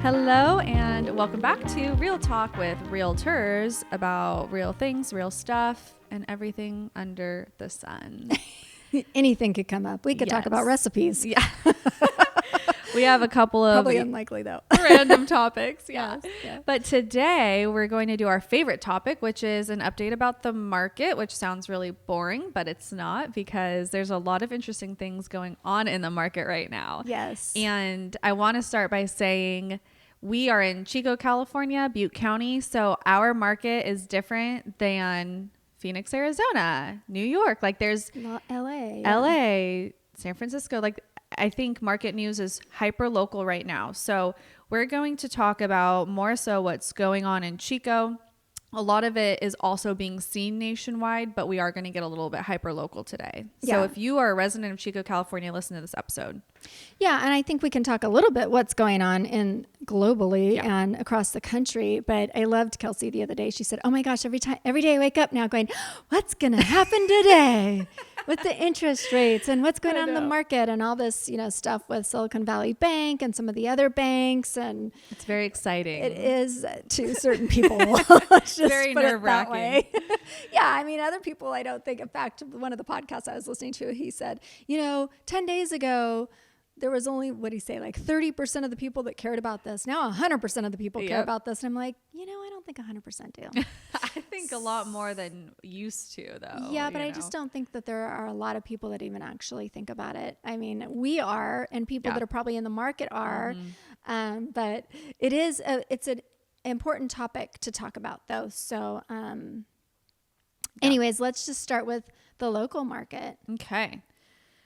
Hello and welcome back to Real Talk with Realtors about real things, real stuff, and everything under the sun. Anything could come up. We could talk about recipes. Yeah. We have a couple of probably unlikely though. random topics. Yeah. Yeah. But today we're going to do our favorite topic, which is an update about the market, which sounds really boring, but it's not because there's a lot of interesting things going on in the market right now. Yes. And I want to start by saying we are in Chico, California, Butte County. So our market is different than Phoenix, Arizona, New York. Like there's LA. LA, San Francisco. Like I think market news is hyper local right now. So we're going to talk about more so what's going on in Chico. A lot of it is also being seen nationwide, but we are going to get a little bit hyper local today. Yeah. So if you are a resident of Chico, California, listen to this episode. Yeah, and I think we can talk a little bit what's going on in globally and across the country. But I loved Kelsey the other day. She said, "Oh my gosh, every day I wake up now going, what's going to happen today with the interest rates and what's going on in the market and all this, stuff with Silicon Valley Bank and some of the other banks." And it's very exciting. It is to certain people. Let's just very put nerve-wracking. it that way. Yeah, I mean, other people I don't think. In fact, one of the podcasts I was listening to, he said, 10 days ago, there was only, what did he say, like 30% of the people that cared about this. Now 100% of the people care about this. And I'm like, I don't think 100% do. I think a lot more than used to, though. Yeah, but I just don't think that there are a lot of people that even actually think about it. I mean, we are, and people that are probably in the market are, but it's an important topic to talk about, though. So anyways, let's just start with the local market. Okay.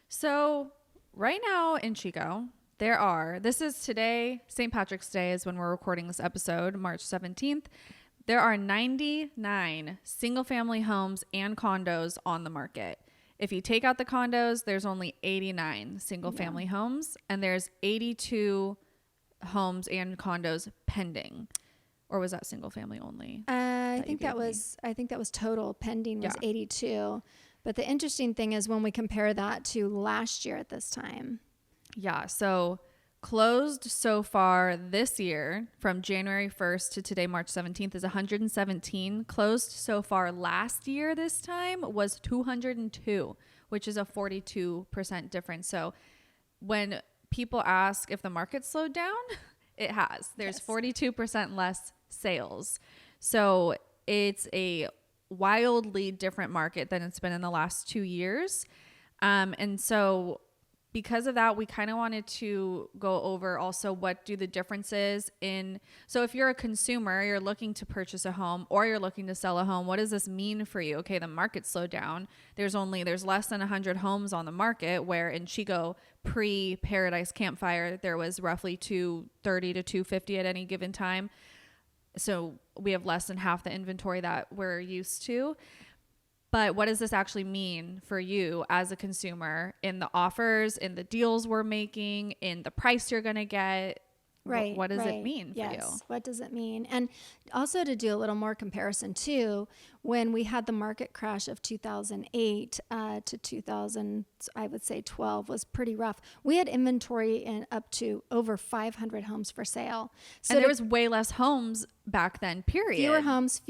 So right now in Chico, this is today, St. Patrick's Day is when we're recording this episode, March 17th. There are 99 single family homes and condos on the market. If you take out the condos, there's only 89 single family homes, and there's 82 homes and condos pending. Or was that single family only? I think that was total. Pending was 82. But the interesting thing is when we compare that to last year at this time. Yeah. So closed so far this year from January 1st to today, March 17th is 117. Closed so far last year this time was 202, which is a 42% difference. So when people ask if the market slowed down, it has. There's 42% less sales. So it's a wildly different market than it's been in the last 2 years. And so because of that, we kind of wanted to go over also what do the differences in. So if you're a consumer, you're looking to purchase a home or you're looking to sell a home, what does this mean for you? Okay, the market slowed down. There's less than 100 homes on the market, where in Chico pre-Paradise Campfire, there was roughly 230 to 250 at any given time. So we have less than half the inventory that we're used to. But what does this actually mean for you as a consumer in the offers, in the deals we're making, in the price you're going to get? Right. What does it mean for you? What does it mean? And also to do a little more comparison too, when we had the market crash of 2008 to 2000, I would say 12 was pretty rough. We had inventory in up to over 500 homes for sale. So and there was way less homes back then, period. Fewer homes,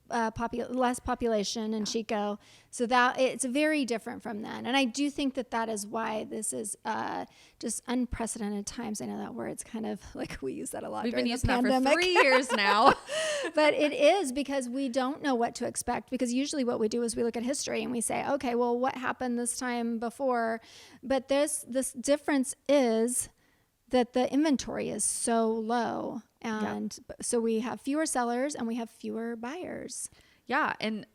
less population in Chico. So that it's very different from then. And I do think that is why this is just unprecedented times. I know that word's kind of like we use that a lot. We've been using that for 3 years now. But it is because we don't know what to expect, because usually what we do is we look at history and we say, okay, well, what happened this time before? But this difference is that the inventory is so low. And so we have fewer sellers and we have fewer buyers. Yeah. And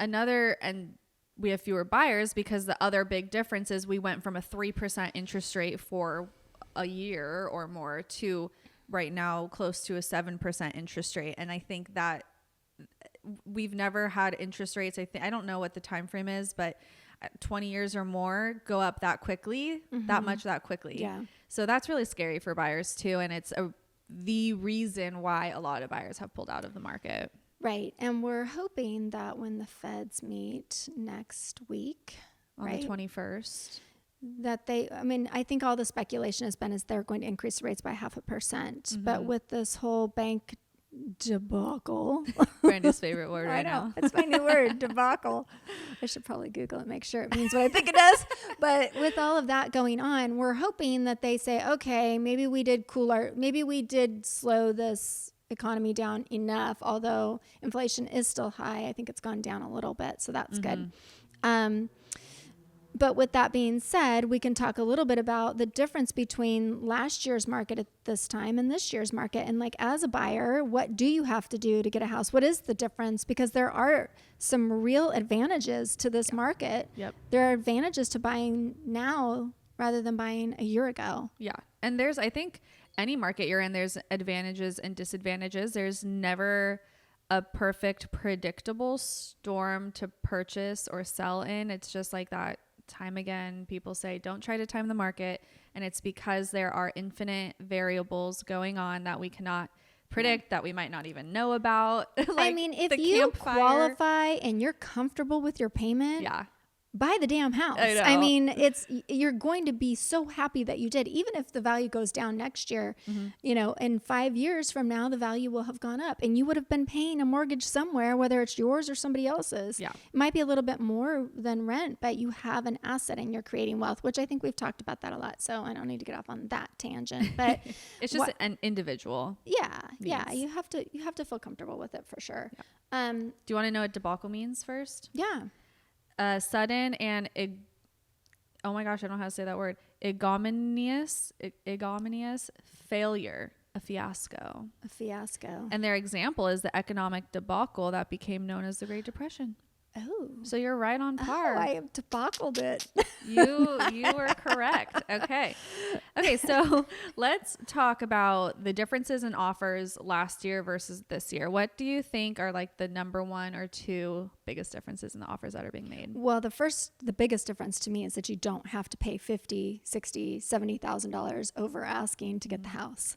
we have fewer buyers because the other big difference is we went from a 3% interest rate for a year or more to right now close to a 7% interest rate. And I think that we've never had interest rates. I don't know what the time frame is, but 20 years or more go up that quickly, that quickly. Yeah. So that's really scary for buyers too. And it's the reason why a lot of buyers have pulled out of the market. Right. And we're hoping that when the feds meet next week, on the 21st, that I think all the speculation has been is they're going to increase the rates by 0.5%. But with this whole bank debacle, Brandy's favorite word I right know, now. it's my new word, debacle. I should probably Google it, make sure it means what I think it does. But with all of that going on, we're hoping that they say, okay, maybe we did slow this economy down enough, although inflation is still high. I think it's gone down a little bit, so that's good. But with that being said, we can talk a little bit about the difference between last year's market at this time and this year's market. And like, as a buyer, what do you have to do to get a house? What is the difference? Because there are some real advantages to this market. Yep. There are advantages to buying now rather than buying a year ago. Yeah. And I think any market you're in, there's advantages and disadvantages. There's never a perfect, predictable storm to purchase or sell in. It's just like that. Time again, people say don't try to time the market, and it's because there are infinite variables going on that we cannot predict, that we might not even know about. Like, if you qualify and you're comfortable with your payment, buy the damn house. I know. You're going to be so happy that you did, even if the value goes down next year. In 5 years from now, the value will have gone up, and you would have been paying a mortgage somewhere, whether it's yours or somebody else's. It might be a little bit more than rent, but you have an asset and you're creating wealth, which I think we've talked about that a lot. So I don't need to get off on that tangent, but it's just an individual. Yeah. You have to feel comfortable with it for sure. Do you want to know what debacle means first? Yeah. Sudden and oh my gosh, I don't know how to say that word. Ignominious failure, a fiasco. And their example is the economic debacle that became known as the Great Depression. Oh, so you're right on par. I have debacled it. You were correct. Okay. So let's talk about the differences in offers last year versus this year. What do you think are like the number one or two biggest differences in the offers that are being made? Well, the biggest difference to me is that you don't have to pay $50,000, $60,000, $70,000 over asking to get the house.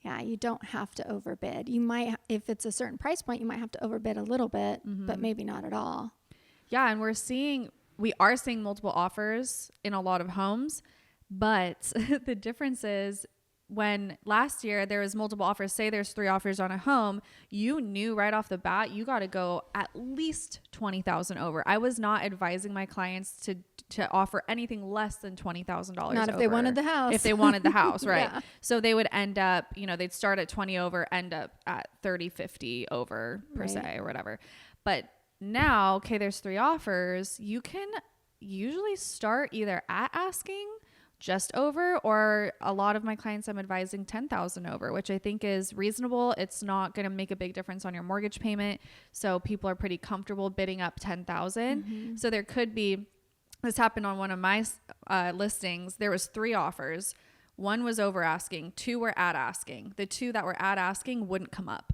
Yeah, you don't have to overbid. You might, if it's a certain price point, you might have to overbid a little bit, but maybe not at all. Yeah, and we are seeing multiple offers in a lot of homes, but the difference is when last year there was multiple offers, say there's 3 offers on a home, you knew right off the bat you got to go at least $20,000 over. I was not advising my clients to offer anything less than $20,000 not if over. They wanted the house. If they wanted the house, right? Yeah. So they would end up, they'd start at 20 over, end up at 30, 50 over per se or whatever. But now, there's 3 offers. You can usually start either at asking, just over, or a lot of my clients I'm advising 10,000 over, which I think is reasonable. It's not going to make a big difference on your mortgage payment. So people are pretty comfortable bidding up 10,000. So there could be, this happened on one of my listings. There was 3 offers. 1 was over asking, 2 were at asking. The 2 that were at asking wouldn't come up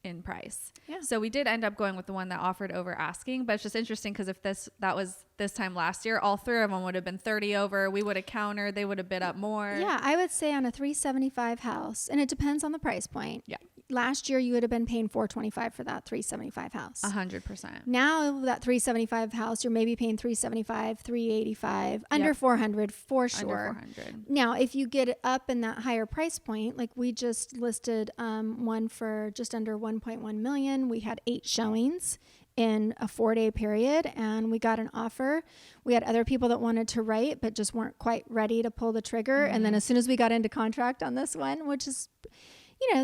in price. Yeah. So we did end up going with the one that offered over asking, but it's just interesting because if that was this time last year, all 3 of them would have been 30 over. We would have countered. They would have bid up more. Yeah, I would say on a 375 house, and it depends on the price point. Yeah. Last year you would have been paying $425 for that 375 house. 100%. Now that 375 house, you're maybe paying 375, 385, under 400 for sure. Under 400. Now, if you get up in that higher price point, like we just listed one for just under 1.1 million. We had 8 showings in a 4-day period, and we got an offer. We had other people that wanted to write but just weren't quite ready to pull the trigger. And then as soon as we got into contract on this one, which is,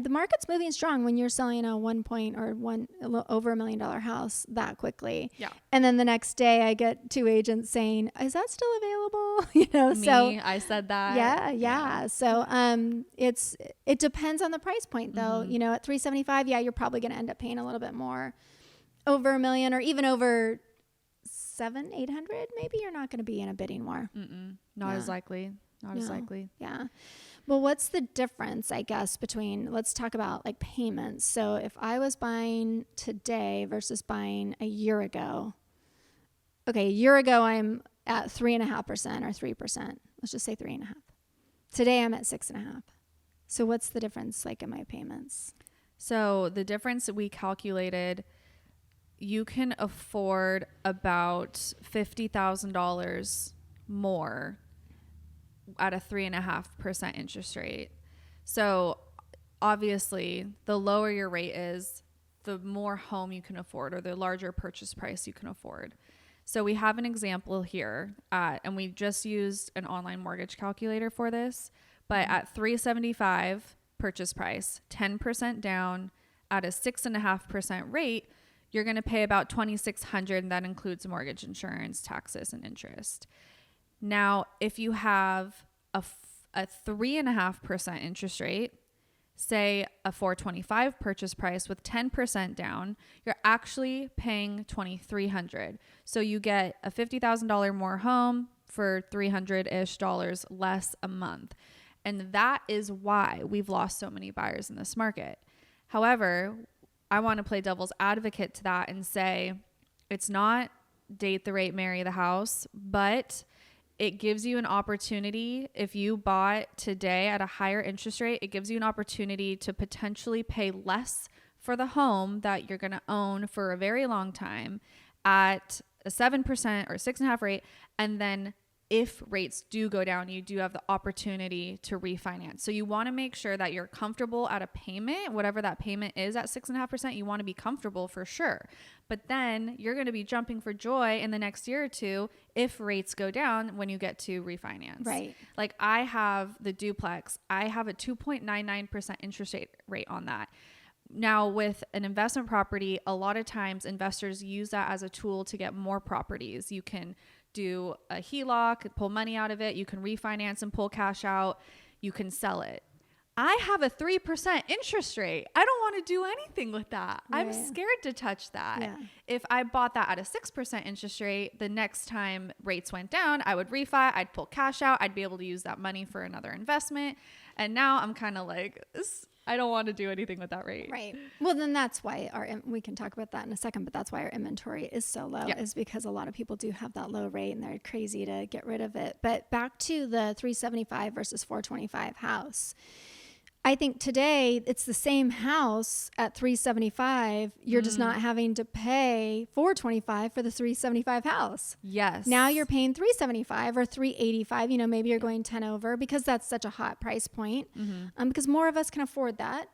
the market's moving strong when you're selling a over $1 million house that quickly. Yeah. And then the next day I get 2 agents saying, is that still available? Me, I said that. Yeah. So, it depends on the price point though. At 375, you're probably going to end up paying a little bit more. Over $1 million or even over 700, 800, maybe you're not going to be in a bidding war. Not as likely. As likely. Yeah. Well, what's the difference, I guess, between, let's talk about like payments. So if I was buying today versus buying a year ago, a year ago I'm at 3.5% or 3%. Let's just say 3.5. Today I'm at 6.5. So what's the difference like in my payments? So the difference we calculated, you can afford about $50,000 more at a 3.5% interest rate. So obviously, the lower your rate is, the more home you can afford, or the larger purchase price you can afford. So we have an example here, and we just used an online mortgage calculator for this. But at 375 purchase price, 10% down at a 6.5% rate, you're going to pay about $2,600, and that includes mortgage insurance, taxes, and interest. Now, if you have a 3.5% interest rate, say a 425 purchase price with 10% down, you're actually paying $2,300. So you get a $50,000 more home for $300-ish less a month. And that is why we've lost so many buyers in this market. However, I want to play devil's advocate to that and say it's not date the rate, marry the house, but it gives you an opportunity. If you bought today at a higher interest rate, it gives you an opportunity to potentially pay less for the home that you're going to own for a very long time at a 7% or 6.5% rate. And then if rates do go down, you do have the opportunity to refinance. So you want to make sure that you're comfortable at a payment, whatever that payment is at 6.5%, you want to be comfortable for sure. But then you're going to be jumping for joy in the next year or two if rates go down when you get to refinance. Right. Like I have the duplex, I have a 2.99% interest rate on that. Now with an investment property, a lot of times investors use that as a tool to get more properties. You can do a HELOC, pull money out of it. You can refinance and pull cash out. You can sell it. I have a 3% interest rate. I don't want to do anything with that. Right. I'm scared to touch that. Yeah. If I bought that at a 6% interest rate, the next time rates went down, I would refi, I'd pull cash out. I'd be able to use that money for another investment. And now I'm kind of like, I don't want to do anything with that rate. Right. Well, then that's why we can talk about that in a second, but that's why our inventory is so low, is because a lot of people do have that low rate and they're crazy to get rid of it. But back to the 375 versus 425 house. I think today it's the same house at 375. You're just not having to pay 425 for the 375 house. Yes. Now you're paying 375 or 385. Maybe you're going 10 over because that's such a hot price point. Because more of us can afford that.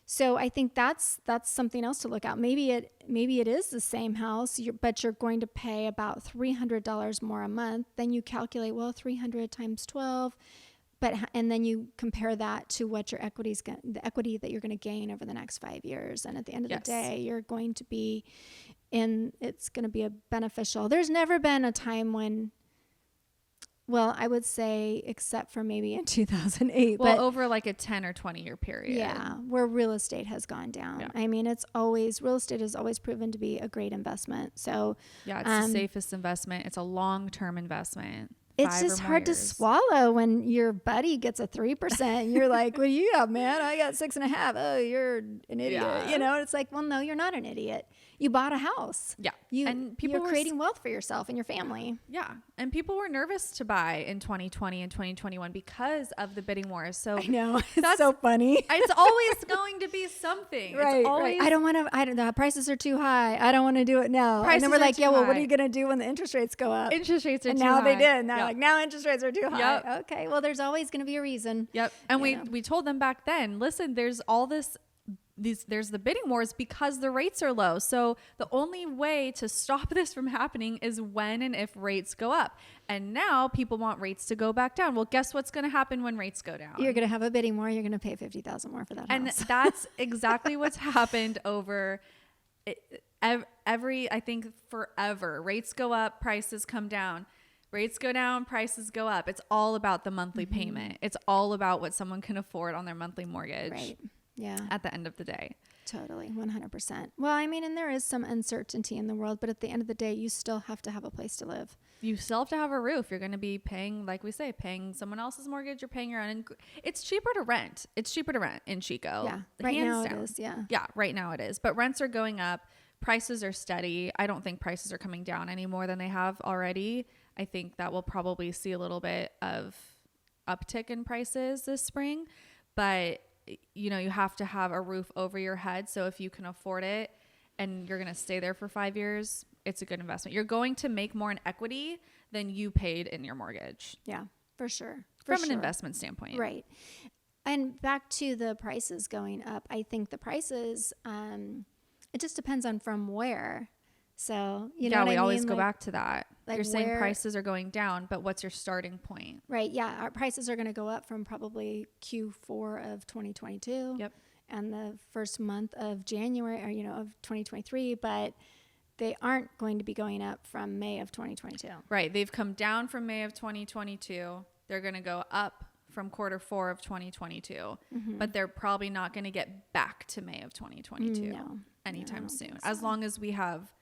So I think that's something else to look at. Maybe it is the same house, but you're going to pay about $300 more a month. Then you calculate, well, 300 times 12. And then you compare that to what the equity that you're going to gain over the next 5 years. And at the end of the day, you're going to be it's going to be a beneficial. There's never been a time when, well, I would say, except for maybe in 2008. Well, but over like a 10 or 20 year period. Yeah, where real estate has gone down. Yeah. I mean, real estate has always proven to be a great investment. So yeah, it's the safest investment. It's a long-term investment. It's just hard to swallow when your buddy gets a 3% and you're like, what do you have, man? I got 6.5. Oh, you're an idiot. Yeah. It's like, well, no, you're not an idiot. You bought a house. Yeah. And you're creating wealth for yourself and your family. Yeah. And people were nervous to buy in 2020 and 2021 because of the bidding wars. So I know. It's so funny. It's always going to be something. Right. It's always, right. The prices are too high. I don't want to do it now. And then we're like, well, what are you going to do when the interest rates go up? Interest rates are too high. And now they did. Now, now interest rates are too high. Yep. Okay. Well, there's always going to be a reason. Yep. And we told them back then, listen, there's all there's the bidding wars because the rates are low. So the only way to stop this from happening is when and if rates go up. And now people want rates to go back down. Well, guess what's going to happen when rates go down? You're going to have a bidding war. You're going to pay $50,000 more for that house. And that's exactly what's happened over I think forever. Rates go up, prices come down. Rates go down, prices go up. It's all about the monthly payment. It's all about what someone can afford on their monthly mortgage. Right. Yeah. At the end of the day. Totally. 100%. Well, I mean, and there is some uncertainty in the world, but at the end of the day, you still have to have a place to live. You still have to have a roof. You're going to be paying, like we say, paying someone else's mortgage. You're paying your own. It's cheaper to rent. It's cheaper to rent in Chico. Yeah. Right now it is. Yeah. Yeah. Right now it is. But rents are going up. Prices are steady. I don't think prices are coming down any more than they have already. I think that we'll probably see a little bit of uptick in prices this spring, but you have to have a roof over your head. So if you can afford it and you're going to stay there for 5 years, it's a good investment. You're going to make more in equity than you paid in your mortgage. Yeah, for sure. From an investment standpoint. Right. And back to the prices going up, I think the prices, it just depends on from where. So, you know what I mean? We always go back to that. Like you're saying prices are going down, but what's your starting point? Right. Yeah. Our prices are going to go up from probably Q4 of 2022. Yep. And the first month of January, or, of 2023, but they aren't going to be going up from May of 2022. Right. They've come down from May of 2022. They're going to go up from Q4 of 2022, but they're probably not going to get back to May of 2022 anytime soon, as long as we have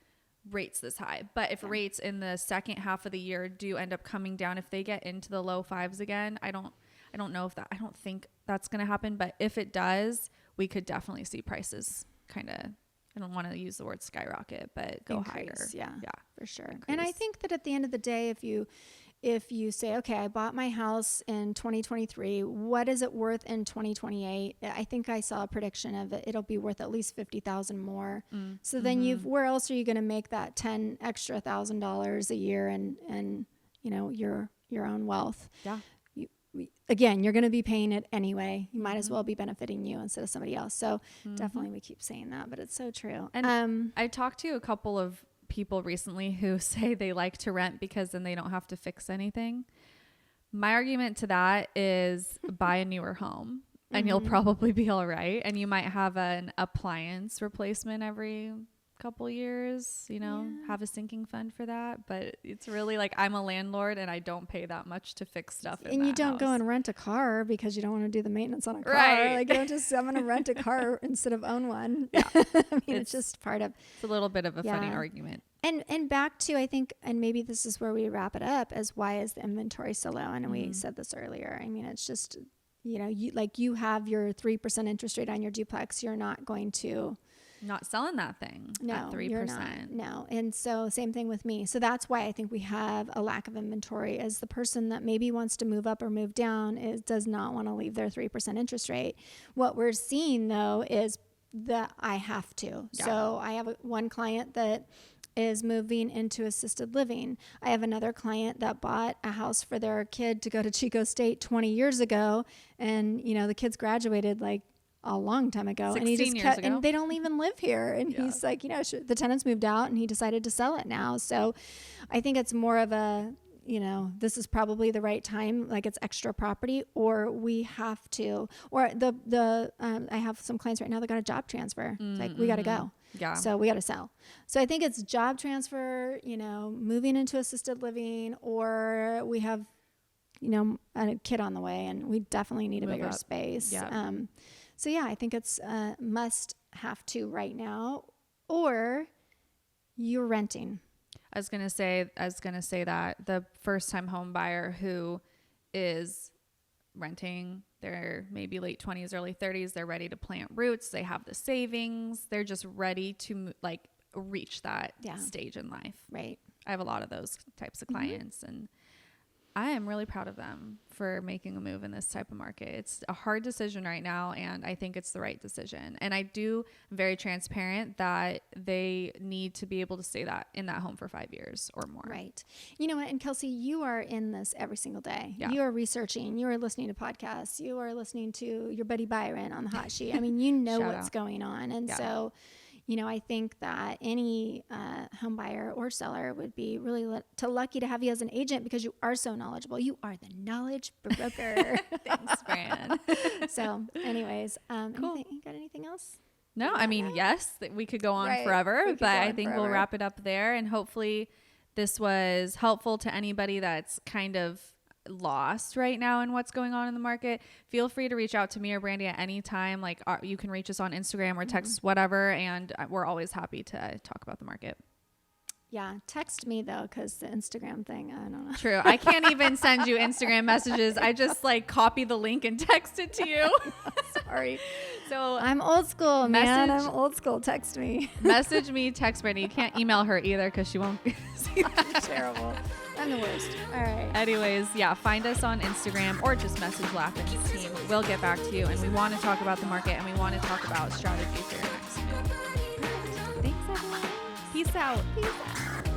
rates this high. But if rates in the second half of the year do end up coming down, if they get into the low fives again, I don't I don't think that's going to happen. But if it does, we could definitely see prices kind of, I don't want to use the word skyrocket, but go higher. Yeah, for sure. Increase. And I think that at the end of the day, if you say, okay, I bought my house in 2023, what is it worth in 2028? I think I saw a prediction of it'll be worth at least $50,000 more. So then where else are you going to make that $10,000 extra a year and your own wealth? Yeah. Again, you're going to be paying it anyway. You might as well be benefiting you instead of somebody else. So definitely we keep saying that, but it's so true. And I talked to a couple of people recently who say they like to rent because then they don't have to fix anything. My argument to that is buy a newer home and you'll probably be all right. And you might have an appliance replacement every couple years, have a sinking fund for that. But it's really like, I'm a landlord and I don't pay that much to fix stuff in and you don't house. go and rent a car because you don't want to do the maintenance on a car. Right. Like, you don't just, I'm going to rent a car instead of own one. Yeah. I mean, it's just part of. It's a little bit of a funny argument. And back to, I think, and maybe this is where we wrap it up, as why is the inventory so low? And we said this earlier. I mean, it's just, you have your 3% interest rate on your duplex. You're not going to. Not selling that thing at 3%. You're not. No. And so same thing with me. So that's why I think we have a lack of inventory, as the person that maybe wants to move up or move down does not want to leave their 3% interest rate. What we're seeing though is that I have to. Yeah. So I have one client that is moving into assisted living. I have another client that bought a house for their kid to go to Chico State 20 years ago. And, the kids graduated like a long time ago, and he just kept, and they don't even live here. And he's like, the tenants moved out and he decided to sell it now. So I think it's more of a, this is probably the right time, like it's extra property, or we have to, or I have some clients right now that got a job transfer. It's like, we got to go. Yeah. So we got to sell. So I think it's job transfer, moving into assisted living, or we have, a kid on the way and we definitely need a bigger space. Yeah. So I think it's must have to right now, or you're renting. I was gonna say that the first time home buyer who is renting, they're maybe late 20s, early 30s, they're ready to plant roots, they have the savings, they're just ready to reach that stage in life. Right. I have a lot of those types of clients, and I am really proud of them for making a move in this type of market. It's a hard decision right now, and I think it's the right decision. And I do very transparent that they need to be able to stay in that home for 5 years or more. Right. You know what? And Kelsey, you are in this every single day. Yeah. You are researching. You are listening to podcasts. You are listening to your buddy Byron on the hot sheet. I mean, you know what's going on. And so, I think that any home buyer or seller would be really lucky to have you as an agent, because you are so knowledgeable. You are the knowledge broker. Thanks, Fran. So anyways, cool. You got anything else? No, I mean, yes, we could go on forever, but I think we'll wrap it up there. And hopefully this was helpful to anybody that's kind of lost right now in what's going on in the market. Feel free to reach out to me or Brandy at any time. Like, you can reach us on Instagram or text, whatever, and we're always happy to talk about the market. Yeah, text me though, because the Instagram thing, I don't know. True. I can't even send you Instagram messages. I just copy the link and text it to you. Sorry. So I'm old school, man. I'm old school. Text me. Message me, text Brandy. You can't email her either because she won't see that. Terrible. I'm the worst. All right. Anyways, find us on Instagram or just message Laughing's team. We'll get back to you, and we want to talk about the market, and we want to talk about strategy for your next move. Thanks, everyone. Peace out. Peace out.